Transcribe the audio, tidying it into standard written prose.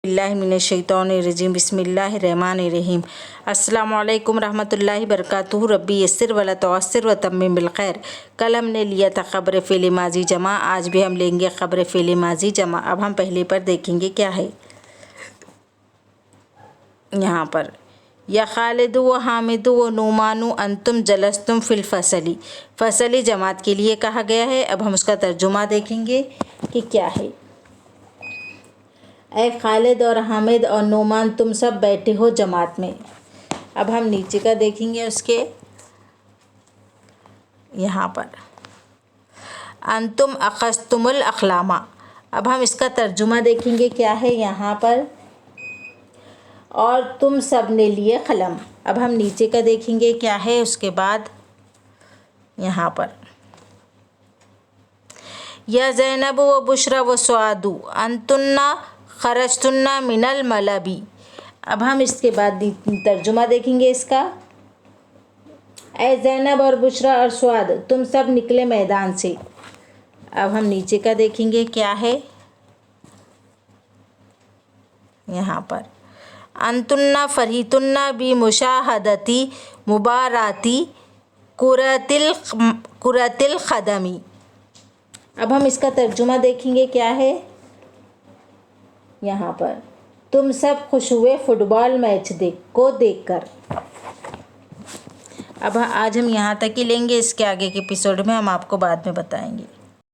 बिस्मिल्लाहिर्रहमानिर्रहीम बिस्मिल्लाहिर्रहमानिर्रहीम अस्सलामुअलैकुम रहमतुल्लाहि बरकातुहू रब्बी यस्सिर वला तुअस्सिर व तम्मिम बिल खैर। कल हमने लिया था ख़बर फ़ेल माज़ी जमा, आज भी हम लेंगे ख़बर फ़ेल माज़ी जमा। अब हम पहले पर देखेंगे क्या है यहाँ पर। या खालिदु व हामिदु व नुमानु अंतुम जलस्तुम फ़िल फ़सली, फ़सली जमात के लिए कहा गया है। अब हम उसका तर्जुमा देखेंगे कि क्या है। ऐ खालिद और हामिद और नुमान, तुम सब बैठे हो जमात में। अब हम नीचे का देखेंगे उसके यहाँ पर। अंतुम अखस्तुमुल अखलामा, अब हम इसका तर्जुमा देखेंगे क्या है यहाँ पर। और तुम सब ने लिए कलम। अब हम नीचे का देखेंगे क्या है उसके बाद यहाँ पर। या ज़ैनब व बुशरा व सुआदु अंतुन्ना खरजतुन्ना मिनल मलबी। अब हम इसके बाद तर्जुमा देखेंगे इसका। ऐ ज़ैनब और बुशरा और सुआद, तुम सब निकले मैदान से। अब हम नीचे का देखेंगे क्या है यहाँ पर। अंतुन्ना फरीतुन्ना बी मुशाहदती मुबाराती कुरतिल ख़दमी। अब हम इसका तर्जुमा देखेंगे क्या है यहाँ पर। तुम सब खुश हुए फुटबॉल मैच देखकर। अब आज हम यहाँ तक ही लेंगे, इसके आगे के एपिसोड में हम आपको बाद में बताएंगे।